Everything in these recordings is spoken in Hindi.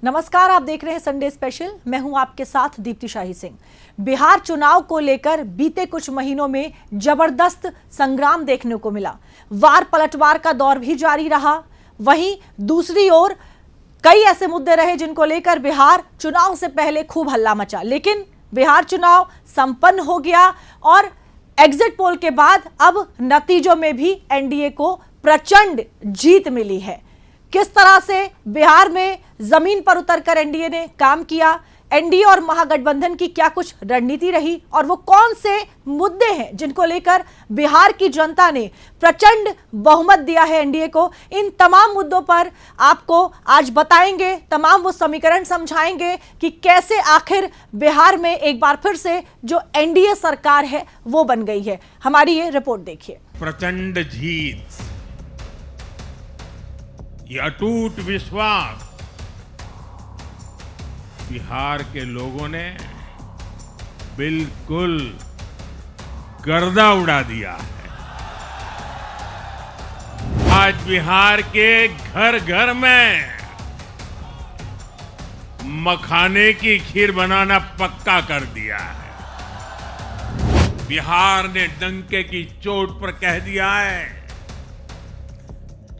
नमस्कार, आप देख रहे हैं संडे स्पेशल। मैं हूं आपके साथ दीप्ति शाही सिंह। बिहार चुनाव को लेकर बीते कुछ महीनों में जबरदस्त संग्राम देखने को मिला। वार पलटवार का दौर भी जारी रहा। वहीं दूसरी ओर कई ऐसे मुद्दे रहे जिनको लेकर बिहार चुनाव से पहले खूब हल्ला मचा, लेकिन बिहार चुनाव संपन्न हो गया और एग्जिट पोल के बाद अब नतीजों में भी एनडीए को प्रचंड जीत मिली है। किस तरह से बिहार में जमीन पर उतरकर एनडीए ने काम किया, एनडीए और महागठबंधन की क्या कुछ रणनीति रही और वो कौन से मुद्दे हैं जिनको लेकर बिहार की जनता ने प्रचंड बहुमत दिया है एनडीए को, इन तमाम मुद्दों पर आपको आज बताएंगे। तमाम वो समीकरण समझाएंगे कि कैसे आखिर बिहार में एक बार फिर से जो एनडीए सरकार है वो बन गई है। हमारी ये रिपोर्ट देखिए। प्रचंड जीत, ये अटूट विश्वास बिहार के लोगों ने बिल्कुल गर्दा उड़ा दिया है। आज बिहार के घर घर में मखाने की खीर बनाना पक्का कर दिया है। बिहार ने डंके की चोट पर कह दिया है,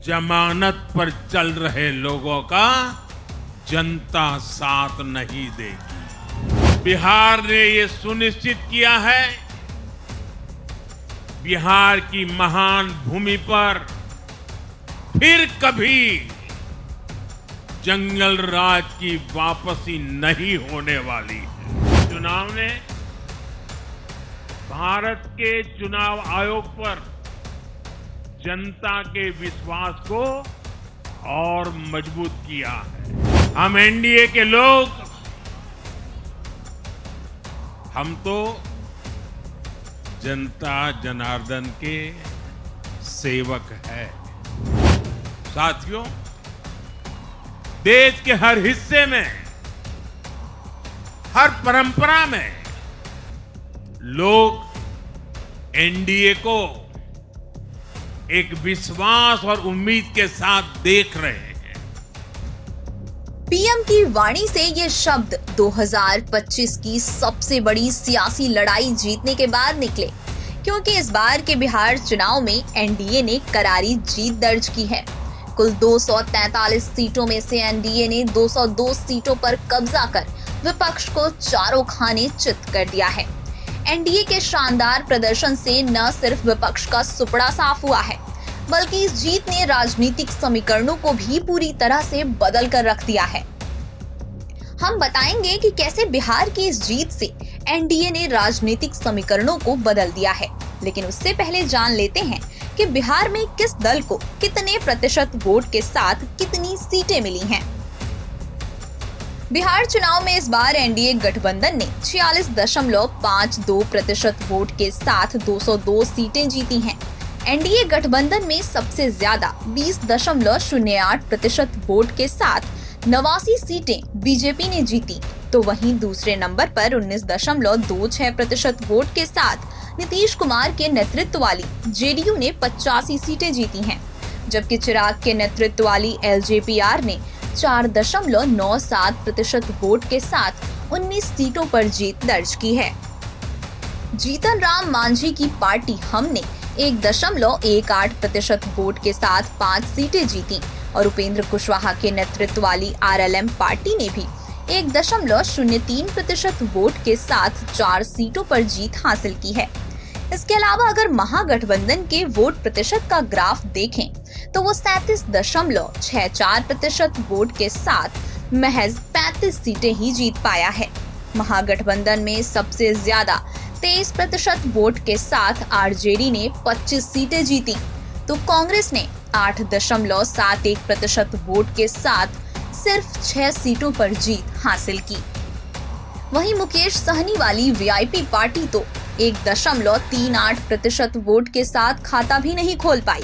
जमानत पर चल रहे लोगों का जनता साथ नहीं देगी। बिहार ने ये सुनिश्चित किया है, बिहार की महान भूमि पर फिर कभी जंगल राज की वापसी नहीं होने वाली है। चुनाव ने भारत के चुनाव आयोग पर जनता के विश्वास को और मजबूत किया है। हम एनडीए के लोग, हम तो जनता जनार्दन के सेवक हैं। साथियों, देश के हर हिस्से में, हर परंपरा में लोग एनडीए को एक विश्वास और उम्मीद के साथ देख रहे हैं। पीएम की वाणी से ये शब्द 2025 की सबसे बड़ी सियासी लड़ाई जीतने के बाद निकले, क्योंकि इस बार के बिहार चुनाव में एनडीए ने करारी जीत दर्ज की है। कुल 243 सीटों में से एनडीए ने 202 सीटों पर कब्जा कर विपक्ष को चारों खाने चित कर दिया है। एनडीए के शानदार प्रदर्शन से न सिर्फ विपक्ष का सुपड़ा साफ हुआ है, बल्कि इस जीत ने राजनीतिक समीकरणों को भी पूरी तरह से बदल कर रख दिया है। हम बताएंगे कि कैसे बिहार की इस जीत से एनडीए ने राजनीतिक समीकरणों को बदल दिया है, लेकिन उससे पहले जान लेते हैं कि बिहार में किस दल को कितने प्रतिशत वोट के साथ कितनी सीटें मिली हैं। बिहार चुनाव में इस बार एनडीए गठबंधन ने 46.52% वोट के साथ 202 सीटें जीती हैं। एनडीए गठबंधन में सबसे ज्यादा 20.08% वोट के साथ 89 सीटें बीजेपी ने जीती, तो वहीं दूसरे नंबर पर 19.26% वोट के साथ नीतीश कुमार के नेतृत्व वाली जेडीयू ने 85 सीटें जीती हैं, जबकि चिराग के नेतृत्व वाली एलजेपीआर ने 4.97% वोट के साथ 19 सीटों पर जीत दर्ज की है। जीतन राम मांझी की पार्टी हमने 1.18% वोट के साथ 5 सीटें जीती और उपेंद्र कुशवाहा के नेतृत्व वाली आरएलएम पार्टी ने भी 1.03% वोट के साथ 4 सीटों पर जीत हासिल की है। इसके अलावा अगर महागठबंधन के वोट प्रतिशत का ग्राफ देखें तो वो 37.64% वोट के साथ महज 35 सीटें ही जीत पाया है। महागठबंधन में सबसे ज्यादा 23% वोट के साथ आरजेडी ने 25 सीटें जीती, तो कांग्रेस ने 8.71% वोट के साथ सिर्फ 6 सीटों पर जीत हासिल की। वहीं मुकेश सहनी वाली वीआईपी पार्टी तो 1.38% वोट के साथ खाता भी नहीं खोल पाई,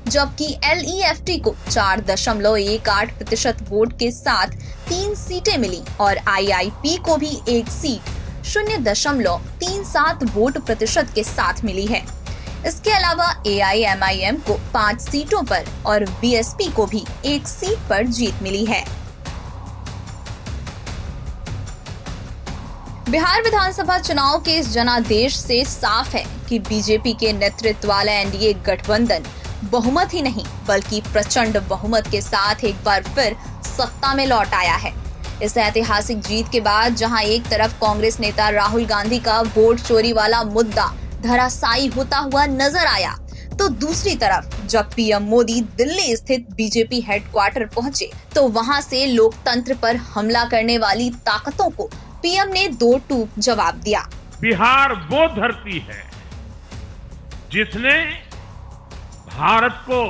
जबकि एलईएफटी को 4.18% वोट के साथ 3 सीटें मिली और आईआईपी को भी एक सीट 0.37 वोट प्रतिशत के साथ मिली है। इसके अलावा एआईएमआईएम को 5 सीटों पर और बीएसपी को भी 1 सीट पर जीत मिली है। बिहार विधानसभा चुनाव के इस जनादेश से साफ है कि बीजेपी के नेतृत्व वाला एनडीए गठबंधन बहुमत ही नहीं बल्कि प्रचंड बहुमत के साथ एक बार फिर सत्ता में लौट आया है। इस ऐतिहासिक जीत के बाद जहां एक तरफ कांग्रेस नेता राहुल गांधी का वोट चोरी वाला मुद्दा धराशायी होता हुआ नजर आया, तो दूसरी तरफ जब पीएम मोदी दिल्ली स्थित बीजेपी हेडक्वार्टर पहुंचे तो वहां से लोकतंत्र पर हमला करने वाली ताकतों को पीएम ने दो टूक जवाब दिया। बिहार वो धरती है जिसने भारत को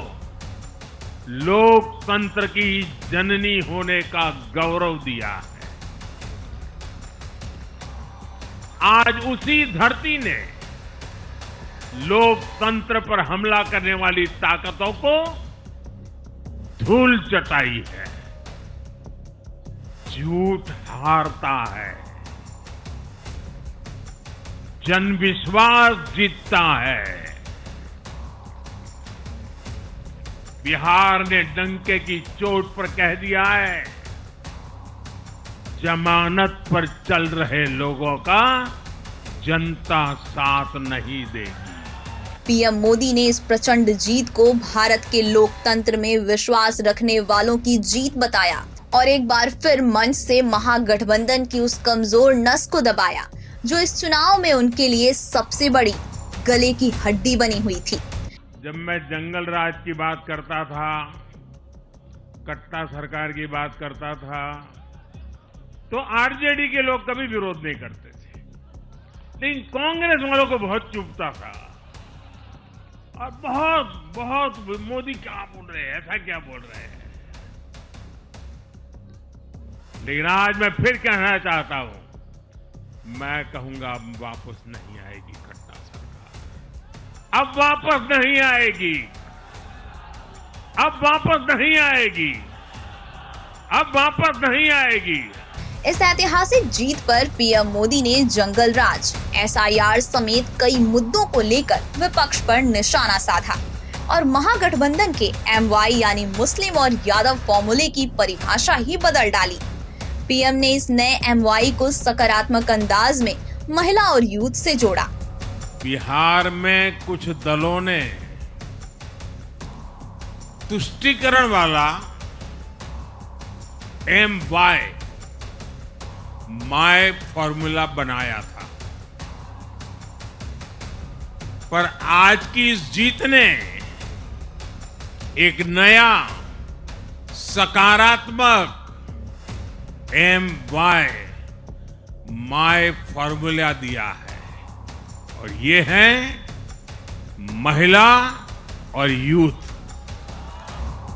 लोकतंत्र की जननी होने का गौरव दिया है। आज उसी धरती ने लोकतंत्र पर हमला करने वाली ताकतों को धूल चटाई है। झूठ हारता है, जनविश्वास जीतता है। बिहार ने डंके की चोट पर कह दिया है, जमानत पर चल रहे लोगों का जनता साथ नहीं देगी। पीएम मोदी ने इस प्रचंड जीत को भारत के लोकतंत्र में विश्वास रखने वालों की जीत बताया और एक बार फिर मंच से महागठबंधन की उस कमजोर नस को दबाया जो इस चुनाव में उनके लिए सबसे बड़ी गले की हड्डी बनी हुई थी। जब मैं जंगल राज की बात करता था, कट्टा सरकार की बात करता था, तो आरजेडी के लोग कभी विरोध नहीं करते थे, लेकिन कांग्रेस वालों को बहुत चुभता था और बहुत मोदी क्या बोल रहे हैं, ऐसा क्या बोल रहे हैं। लेकिन आज मैं फिर कहना चाहता हूं, मैं कहूंगा अब वापस नहीं आएगी कट्टा सरकार, अब वापस नहीं आएगी, अब वापस नहीं आएगी, अब वापस नहीं आएगी। इस ऐतिहासिक जीत पर पीएम मोदी ने जंगल राज, एसआईआर समेत कई मुद्दों को लेकर विपक्ष पर निशाना साधा और महागठबंधन के एमवाई यानी मुस्लिम और यादव फॉर्मूले की परिभाषा ही बदल डाली। पीएम ने इस नए एमवाई को सकारात्मक अंदाज में महिला और यूथ से जोड़ा। बिहार में कुछ दलों ने तुष्टीकरण वाला एमवाई माय फॉर्मूला बनाया था, पर आज की इस जीत ने एक नया सकारात्मक एमवाई माय फॉर्मूला दिया है और ये है महिला और यूथ।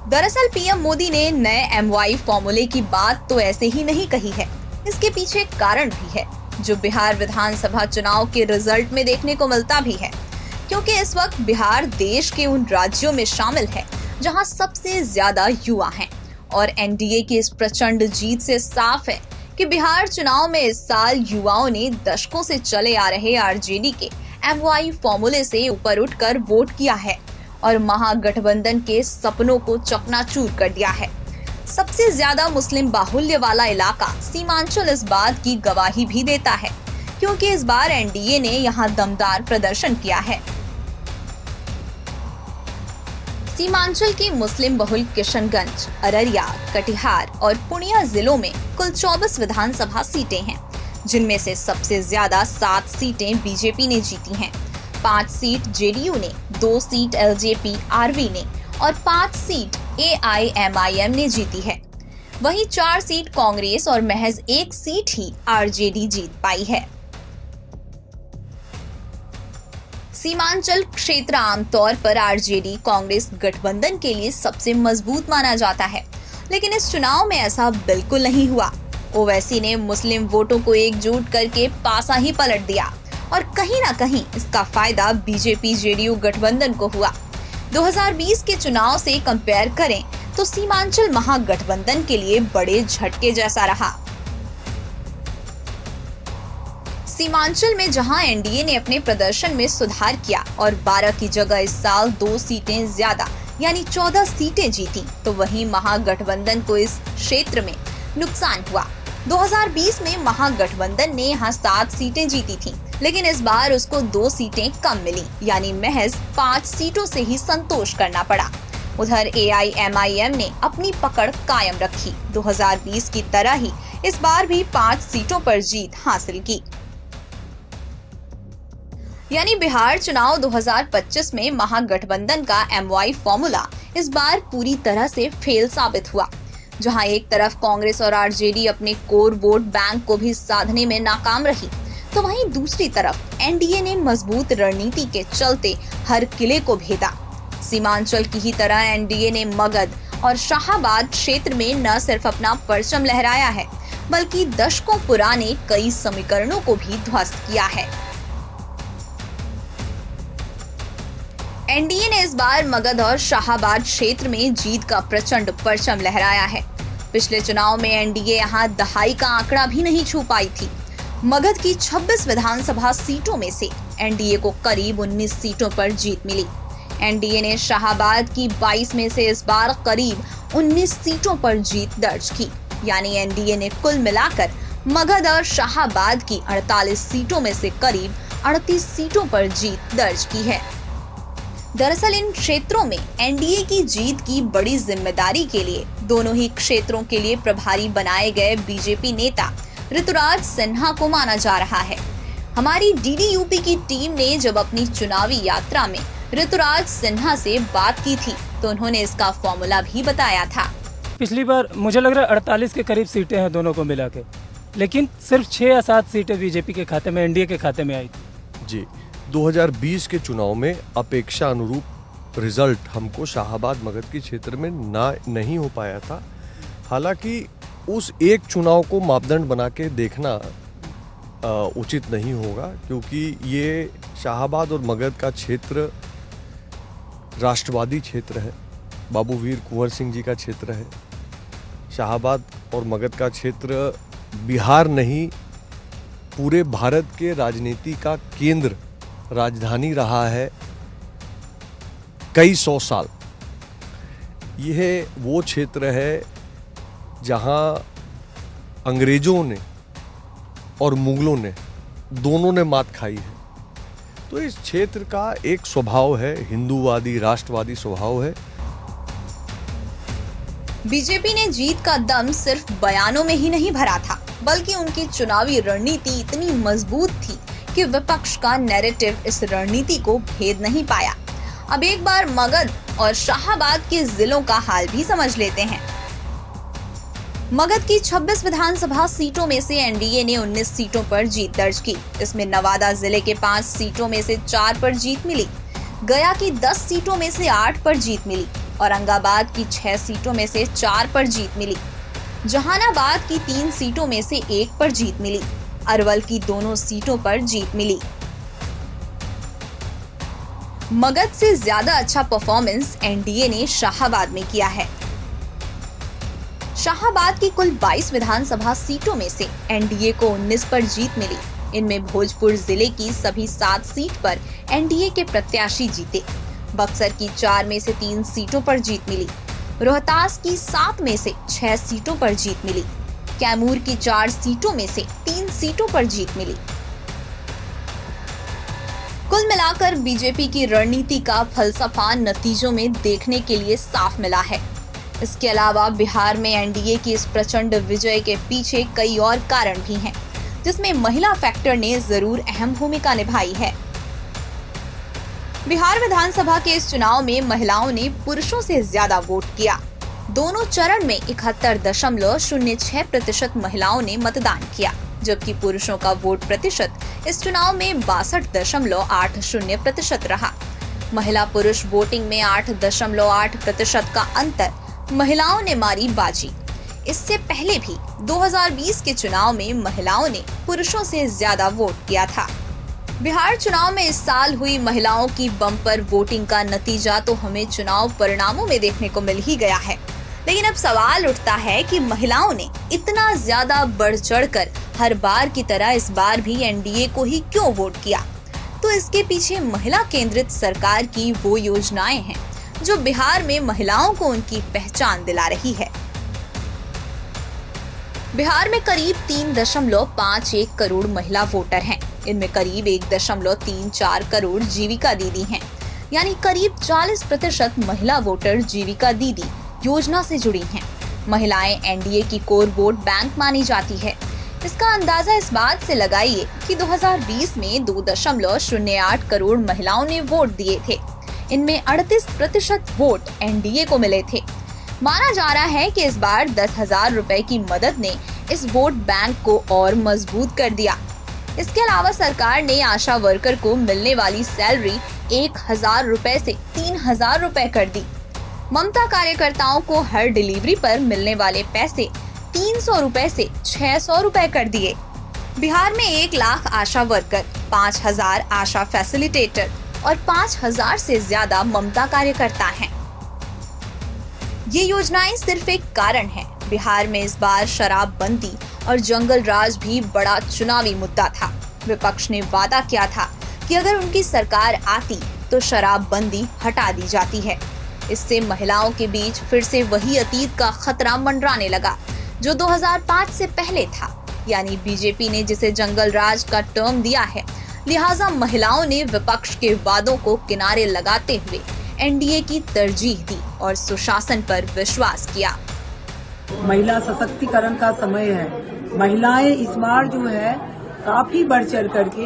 दरअसल पीएम मोदी ने नए एमवाई फॉर्मूले की बात तो ऐसे ही नहीं कही है, इसके पीछे एक कारण भी है जो बिहार विधानसभा चुनाव के रिजल्ट में देखने को मिलता भी है, क्योंकि इस वक्त बिहार देश के उन राज्यों में शामिल है जहां सबसे ज्यादा युवा हैं और एनडीए की इस प्रचंड जीत से साफ है कि बिहार चुनाव में इस साल युवाओं ने दशकों से चले आ रहे आरजेडी के एमवाई फॉर्मूले से ऊपर उठकर वोट किया है और महागठबंधन के सपनों को चकनाचूर कर दिया है। सबसे ज्यादा मुस्लिम बाहुल्य वाला इलाका सीमांचल इस बात की गवाही भी देता है, क्योंकि इस बार एनडीए ने यहां दमदार प्रदर्शन किया है। सीमांचल की मुस्लिम बहुल किशनगंज, अररिया, कटिहार और पूर्णिया जिलों में कुल 24 विधानसभा सीटें हैं, जिनमें से सबसे ज्यादा 7 सीटें बीजेपी ने जीती हैं, 5 सीट जेडीयू ने, 2 सीट एलजेपी आरवी ने और 5 सीट एआईएमआईएम ने जीती है। वहीं 4 सीट कांग्रेस और महज 1 सीट ही आरजेडी जीत पाई है। सीमांचल क्षेत्र आमतौर पर आरजेडी कांग्रेस गठबंधन के लिए सबसे मजबूत माना जाता है, लेकिन इस चुनाव में ऐसा बिल्कुल नहीं हुआ। ओवैसी ने मुस्लिम वोटों को एकजुट करके पासा ही पलट दिया और कहीं ना कहीं इसका फायदा बीजेपी जेडीयू गठबंधन को हुआ। 2020 के चुनाव से कंपेयर करें तो सीमांचल महागठबंधन के लिए बड़े झटके जैसा रहा। सीमांचल में जहां एनडीए ने अपने प्रदर्शन में सुधार किया और 12 की जगह इस साल 2 सीटें ज्यादा यानी 14 सीटें जीती, तो वहीं महागठबंधन को इस क्षेत्र में नुकसान हुआ। 2020 में महागठबंधन ने यहाँ 7 सीटें जीती थीं, लेकिन इस बार उसको 2 सीटें कम मिली, यानी महज 5 सीटों से ही संतोष करना पड़ा। उधर AIMIM ने अपनी पकड़ कायम रखी। 2020 की तरह ही इस बार भी 5 सीटों पर जीत हासिल की। यानी बिहार चुनाव 2025 में महागठबंधन का MY फॉर्मूला इस बार पूरी तरह से फेल साबित हुआ। जहां एक तरफ कांग्रेस और RJD अपने कोर वोट बैंक को भी साधने में नाकाम रही, तो वहीं दूसरी तरफ NDA ने मजबूत रणनीति के चलते हर किले को भेदा। सीमांचल की ही तरह NDA ने मगध और शाहाबाद क्षेत्र में न सिर्फ अपना परचम लहराया है, बल्कि दशकों पुराने कई समीकरणों को भी ध्वस्त किया है। NDA ने इस बार मगध और शाहाबाद क्षेत्र में जीत का प्रचंड परचम लहराया है। पिछले चुनाव में NDA यहां दहाई का आंकड़ा भी नहीं छू पाई थी। मगध की 26 विधानसभा सीटों में से NDA को करीब 19 सीटों पर जीत मिली। NDA ने शाहाबाद की 22 में से इस बार करीब 19 सीटों पर जीत दर्ज की। यानी NDA ने कुल मिलाकर मगध और शाहाबाद की 48 सीटों में से करीब 38 सीटों पर जीत दर्ज की है। दरअसल इन क्षेत्रों में NDA की जीत की बड़ी जिम्मेदारी के लिए दोनों ही क्षेत्रों के लिए प्रभारी बनाए गए BJP नेता ऋतुराज सिन्हा को माना जा रहा है। हमारी DDUP की टीम ने जब अपनी चुनावी यात्रा में ऋतुराज सिन्हा से बात की थी, तो उन्होंने इसका फॉर्मूला भी बताया था। पिछली बार मुझे लग रहा है 48 के करीब सीटें हैं दोनों को मिला के, लेकिन सिर्फ 6 या 7 सीटें BJP के खाते में, NDA के खाते में आई थी। जी, 2020 के चुनाव में अपेक्षा अनुरूप रिजल्ट हमको शाहाबाद मगध के क्षेत्र में नहीं हो पाया था। हालांकि उस एक चुनाव को मापदंड बना के देखना उचित नहीं होगा, क्योंकि ये शाहाबाद और मगध का क्षेत्र राष्ट्रवादी क्षेत्र है, बाबू वीर कुंवर सिंह जी का क्षेत्र है। शाहाबाद और मगध का क्षेत्र बिहार नहीं, पूरे भारत के राजनीति का केंद्र, राजधानी रहा है कई 100 साल। यह वो क्षेत्र है जहां अंग्रेजों ने और मुगलों ने दोनों ने मात खाई है। तो इस क्षेत्र का एक स्वभाव है, हिंदूवादी राष्ट्रवादी स्वभाव है। बीजेपी ने जीत का दम सिर्फ बयानों में ही नहीं भरा था, बल्कि उनकी चुनावी रणनीति इतनी मजबूत थी कि विपक्ष का नैरेटिव इस रणनीति को भेद नहीं पाया। अब एक बार मगध और शाहाबाद के जिलों का हाल भी समझ लेते हैं। मगध की 26 विधानसभा सीटों में से NDA ने 19 सीटों पर जीत दर्ज की। इसमें नवादा जिले के 5 सीटों में से 4 पर जीत मिली, गया की 10 सीटों में से 8 पर जीत मिली, औरंगाबाद की 6 सीटों में से 4 पर जीत मिली, जहानाबाद की 3 सीटों में से 1 पर जीत मिली, अरवल की दोनों सीटों पर जीत मिली। मगध से ज्यादा अच्छा परफॉर्मेंस NDA ने शाहाबाद में किया है। शाहाबाद की कुल 22 विधानसभा सीटों में से NDA को 19 पर जीत मिली। इनमें भोजपुर जिले की सभी 7 सीट पर NDA के प्रत्याशी जीते। बक्सर की 4 में से 3 सीटों पर जीत मिली। रोहतास की 7 में से 6 सीटों पर जीत मिली। कैमूर की 4 सीटों में से 3 सीटों पर जीत मिली। कुल मिलाकर बीजेपी की रणनीति का फलसफा नतीजों में देखने के लिए साफ मिला है। इसके अलावा बिहार में NDA की इस प्रचंड विजय के पीछे कई और कारण भी हैं, जिसमें महिला फैक्टर ने जरूर अहम भूमिका निभाई है। बिहार विधानसभा के इस चुनाव में महिलाओं ने पुरुषों से ज्यादा वोट किया। दोनों चरण में 71.06% महिलाओं ने मतदान किया, जबकि पुरुषों का वोट प्रतिशत इस चुनाव में 62.80% रहा। महिला पुरुष वोटिंग में 8.8% का अंतर महिलाओं ने मारी बाजी। इससे पहले भी 2020 के चुनाव में महिलाओं ने पुरुषों से ज्यादा वोट किया था। बिहार चुनाव में इस साल हुई महिलाओं की बम्पर वोटिंग का नतीजा तो हमें चुनाव परिणामों में देखने को मिल ही गया है, लेकिन अब सवाल उठता है कि महिलाओं ने इतना ज्यादा बढ़ चढ़कर हर बार की तरह इस बार भी NDA को ही क्यों वोट किया? तो इसके पीछे महिला केंद्रित सरकार की वो योजनाएं हैं जो बिहार में महिलाओं को उनकी पहचान दिला रही है। बिहार में करीब 3.51 करोड़ महिला वोटर हैं। इनमें करीब 1.34 करोड़ जीविका दीदी हैं, यानी करीब 40% महिला वोटर जीविका दीदी योजना से जुड़ी हैं। महिलाएं एनडीए की कोर वोट बैंक मानी जाती है। इसका अंदाजा इस बात से लगाइए कि 2020 में 2.08 करोड़ महिलाओं ने वोट दिए थे। इनमें 38% वोट एनडीए को मिले थे। माना जा रहा है कि इस बार 10,000 रुपए की मदद ने इस वोट बैंक को और मजबूत कर दिया। इसके अलावा सरकार ने आशा वर्कर को मिलने वाली सैलरी 1,000 रुपए से 3,000 रुपए कर दी। ममता कार्यकर्ताओं को हर डिलीवरी पर मिलने वाले पैसे 300 रुपए से 600 रुपए कर दिए। बिहार में 1 लाख आशा वर्कर, 5,000 आशा फैसिलिटेटर और 5,000 से ज्यादा ममता कार्यकर्ता हैं। ये योजनाएं सिर्फ एक कारण है। बिहार में इस बार शराबबंदी और जंगल राज भी बड़ा चुनावी मुद्दा था। विपक्ष ने वादा किया था कि अगर उनकी सरकार आती तो शराबबंदी हटा दी जाती है। इससे महिलाओं के बीच फिर से वही अतीत का खतरा मंडराने लगा जो 2005 से पहले था, यानी बीजेपी ने जिसे जंगल राज का टर्म दिया है। लिहाजा महिलाओं ने विपक्ष के वादों को किनारे लगाते हुए एनडीए की तरजीह दी और सुशासन पर विश्वास किया। महिला सशक्तिकरण का समय है। महिलाएं इस बार जो है काफी बढ़ चढ़ करके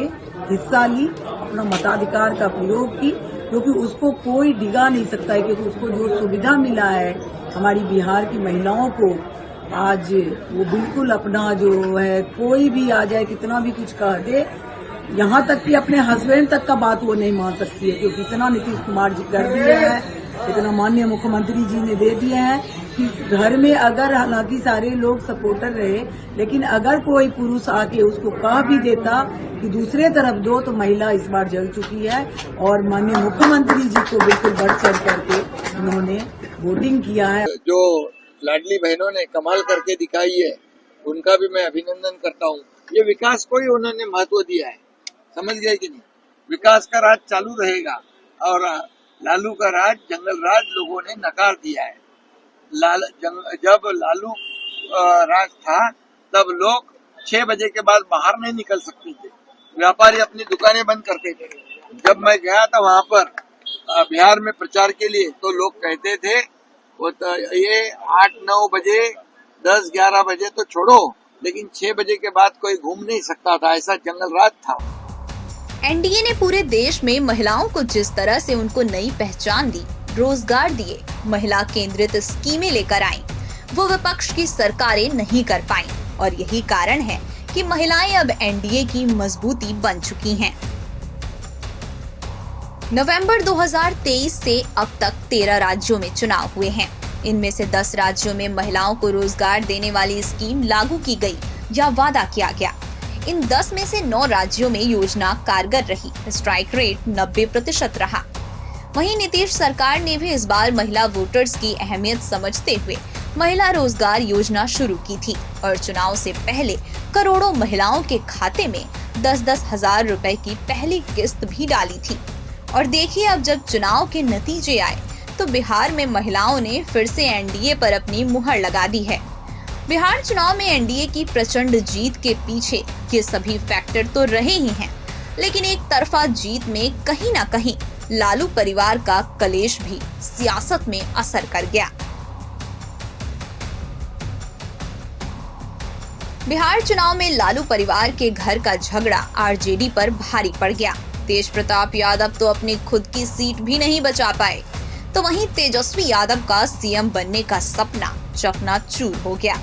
हिस्सा ली, अपना मताधिकार का प्रयोग की, क्योंकि उसको कोई डिगा नहीं सकता है, क्योंकि उसको जो सुविधा मिला है हमारी बिहार की महिलाओं को, आज वो बिल्कुल अपना जो है कोई भी आ जाए कितना भी कुछ कह दे, यहाँ तक कि अपने हस्बैंड तक का बात वो नहीं मान सकती है, क्योंकि इतना नीतीश कुमार जी कर दिए हैं, इतना माननीय मुख्यमंत्री जी ने दे दिए हैं कि घर में अगर हालांकि सारे लोग सपोर्टर रहे, लेकिन अगर कोई पुरुष आके उसको कह भी देता कि दूसरे तरफ दो, तो महिला इस बार जल चुकी है। और माननीय मुख्यमंत्री जी को बिल्कुल बढ़ चढ़ करके उन्होंने वोटिंग किया है। जो लाडली बहनों ने कमाल करके दिखाई है, उनका भी मैं अभिनंदन करता हूँ। ये विकास को ही उन्होंने महत्व दिया है, समझ गए कि नहीं। विकास का राज चालू रहेगा और लालू का राज, जंगल राज लोगों ने नकार दिया है। जब लालू राज था तब लोग 6 बजे के बाद बाहर नहीं निकल सकते थे, व्यापारी अपनी दुकानें बंद करते थे। जब मैं गया था वहाँ पर बिहार में प्रचार के लिए, तो लोग कहते थे वो तो ये 8-9 बजे 10-11 बजे तो छोड़ो, लेकिन 6 बजे के बाद कोई घूम नहीं सकता था, ऐसा जंगल राज था। एनडीए ने पूरे देश में महिलाओं को जिस तरह से उनको नई पहचान दी, रोजगार दिए, महिला केंद्रित स्कीमें लेकर आई, वो विपक्ष की सरकारें नहीं कर पाईं, और यही कारण है कि महिलाएं अब एनडीए की मजबूती बन चुकी हैं। नवंबर 2023 से अब तक 13 राज्यों में चुनाव हुए हैं। इनमें से 10 राज्यों में महिलाओं को रोजगार देने वाली स्कीम लागू की गई या वादा किया गया। इन 10 में से 9 राज्यों में योजना कारगर रही। स्ट्राइक रेट 90% रहा। वहीं नीतीश सरकार ने भी इस बार महिला वोटर्स की अहमियत समझते हुए महिला रोजगार योजना शुरू की थी और चुनाव से पहले करोड़ों महिलाओं के खाते में 10-10 हजार रुपए की पहली किस्त भी डाली थी। और देखिए, अब जब चुनाव के नतीजे आए तो बिहार में महिलाओं ने फिर से एनडीए पर अपनी मुहर लगा दी है। बिहार चुनाव में एनडीए की प्रचंड जीत के पीछे ये सभी फैक्टर तो रहे ही हैं, लेकिन एक तरफा जीत में कहीं ना कहीं लालू परिवार का कलेश भी सियासत में असर कर गया। बिहार चुनाव में लालू परिवार के घर का झगड़ा आरजेडी पर भारी पड़ गया। तेज प्रताप यादव तो अपनी खुद की सीट भी नहीं बचा पाए, तो वहीं तेजस्वी यादव का सीएम बनने का सपना चकनाचूर हो गया।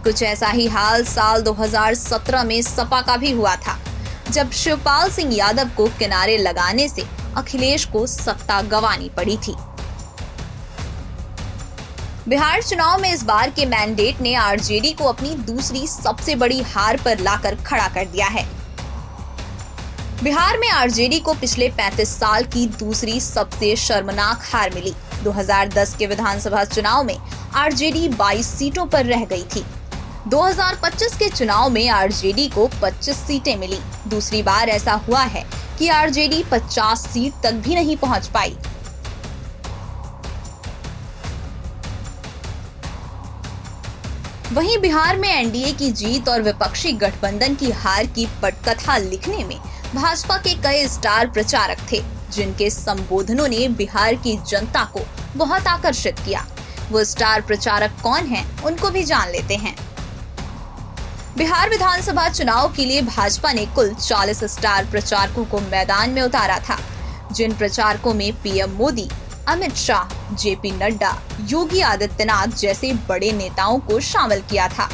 कुछ ऐसा ही हाल साल 2017 में सपा का भी हुआ था, जब शिवपाल सिंह यादव को किनारे लगाने से अखिलेश को सत्ता गंवानी पड़ी थी। बिहार चुनाव में इस बार के मैंडेट ने आरजेडी को अपनी दूसरी सबसे बड़ी हार पर लाकर खड़ा कर दिया है। बिहार में आरजेडी को पिछले 35 साल की दूसरी सबसे शर्मनाक हार मिली। 2010 के विधानसभा चुनाव में आरजेडी 22 सीटों पर रह गई थी। 2025 के चुनाव में आरजेडी को 25 सीटें मिली। दूसरी बार ऐसा हुआ है कि आरजेडी 50 सीट तक भी नहीं पहुंच पाई। वहीं बिहार में एनडीए की जीत और विपक्षी गठबंधन की हार की पटकथा लिखने में भाजपा के कई स्टार प्रचारक थे, जिनके संबोधनों ने बिहार की जनता को बहुत आकर्षित किया। वो स्टार प्रचारक कौन हैं, उनको भी जान लेते हैं। बिहार विधानसभा चुनाव के लिए भाजपा ने कुल 40 स्टार प्रचारकों को मैदान में उतारा था, जिन प्रचारकों में पीएम मोदी, अमित शाह, जेपी नड्डा, योगी आदित्यनाथ जैसे बड़े नेताओं को शामिल किया था।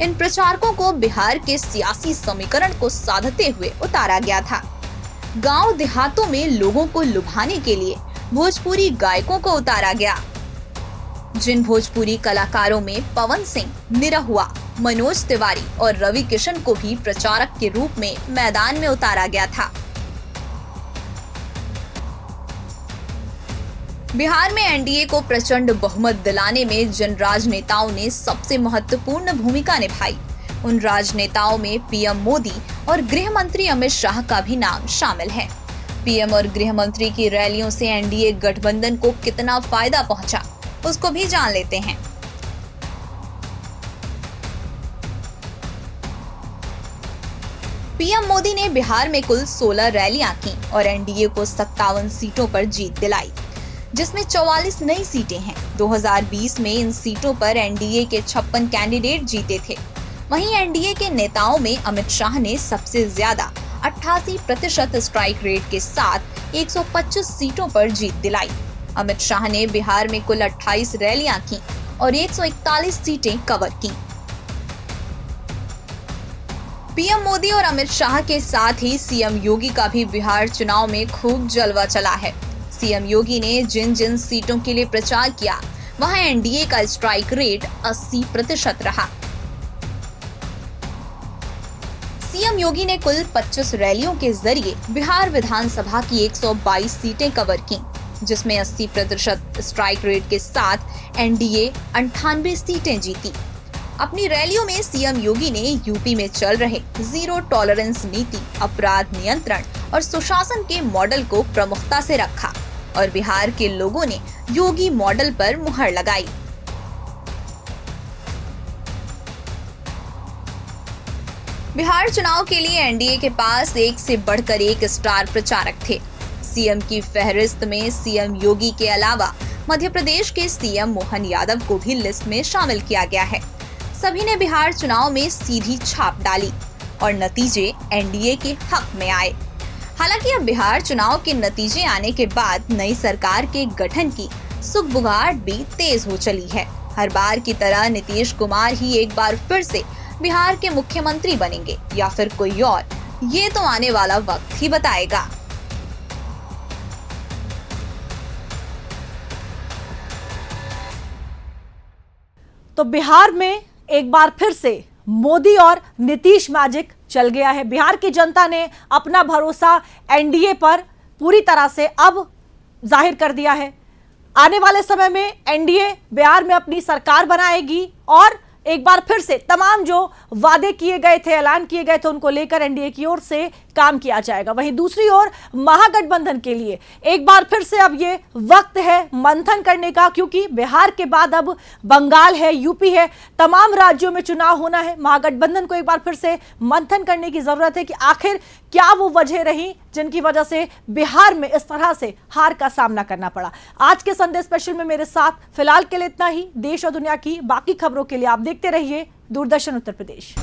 इन प्रचारकों को बिहार के सियासी समीकरण को साधते हुए उतारा गया था। गांव देहातों में लोगों को लुभाने के लिए भोजपुरी गायकों को उतारा गया। जिन भोजपुरी कलाकारों में पवन सिंह, निरहुआ, मनोज तिवारी और रवि किशन को भी प्रचारक के रूप में मैदान में उतारा गया था। बिहार में एनडीए को प्रचंड बहुमत दिलाने में जिन राजनेताओं ने सबसे महत्वपूर्ण भूमिका निभाई, उन राजनेताओं में पीएम मोदी और गृह मंत्री अमित शाह का भी नाम शामिल है। पीएम और गृह मंत्री की रैलियों से एनडीए गठबंधन को कितना फायदा पहुंचा, उसको भी जान लेते हैं। पीएम मोदी ने बिहार में कुल 16 रैलियां की और एनडीए को 57 सीटों पर जीत दिलाई, जिसमें 44 नई सीटें हैं। 2020 में इन सीटों पर एनडीए के 56 कैंडिडेट जीते थे। वहीं एनडीए के नेताओं में अमित शाह ने सबसे ज्यादा 88% स्ट्राइक रेट के साथ 125 सीटों पर जीत दिलाई। अमित शाह ने बिहार में कुल 28 रैलियां की और 141 सीटें कवर की। पीएम मोदी और अमित शाह के साथ ही सीएम योगी का भी बिहार चुनाव में खूब जलवा चला है। सीएम योगी ने जिन जिन सीटों के लिए प्रचार किया, वहां एनडीए का स्ट्राइक रेट 80% रहा। सीएम योगी ने कुल 25 रैलियों के जरिए बिहार विधानसभा की 122 सीटें कवर की, जिसमें 80% स्ट्राइक रेट के साथ एनडीए 98 सीटें जीती। अपनी रैलियों में सीएम योगी ने यूपी में चल रहे जीरो टॉलरेंस नीति, अपराध नियंत्रण और सुशासन के मॉडल को प्रमुखता से रखा और बिहार के लोगों ने योगी मॉडल पर मुहर लगाई। बिहार चुनाव के लिए एनडीए के पास एक से बढ़कर एक स्टार प्रचारक थे। सीएम की फहरिस्त में सीएम योगी के अलावा मध्य प्रदेश के सीएम मोहन यादव को भी लिस्ट में शामिल किया गया है। सभी ने बिहार चुनाव में सीधी छाप डाली और नतीजे एनडीए के हक में आए। हालांकि अब बिहार चुनाव के नतीजे आने के बाद नई सरकार के गठन की सुगबुगाहट भी तेज हो चली है। हर बार की तरह नीतीश कुमार ही एक बार फिर से बिहार के मुख्यमंत्री बनेंगे या फिर कोई और, ये तो आने वाला वक्त ही बताएगा। तो बिहार में एक बार फिर से मोदी और नीतीश मैजिक चल गया है। बिहार की जनता ने अपना भरोसा एनडीए पर पूरी तरह से अब जाहिर कर दिया है। आने वाले समय में एनडीए बिहार में अपनी सरकार बनाएगी और एक बार फिर से तमाम जो वादे किए गए थे, ऐलान किए गए थे, उनको लेकर एनडीए की ओर से काम किया जाएगा। वहीं दूसरी ओर महागठबंधन के लिए एक बार फिर से अब ये वक्त है मंथन करने का, क्योंकि बिहार के बाद अब बंगाल है, यूपी है, तमाम राज्यों में चुनाव होना है। महागठबंधन को एक बार फिर से मंथन करने की जरूरत है कि आखिर क्या वो वजह रही जिनकी वजह से बिहार में इस तरह से हार का सामना करना पड़ा। आज के संडे स्पेशल में मेरे साथ फिलहाल के लिए इतना ही। देश और दुनिया की बाकी खबरों के लिए आप देखते रहिए दूरदर्शन उत्तर प्रदेश।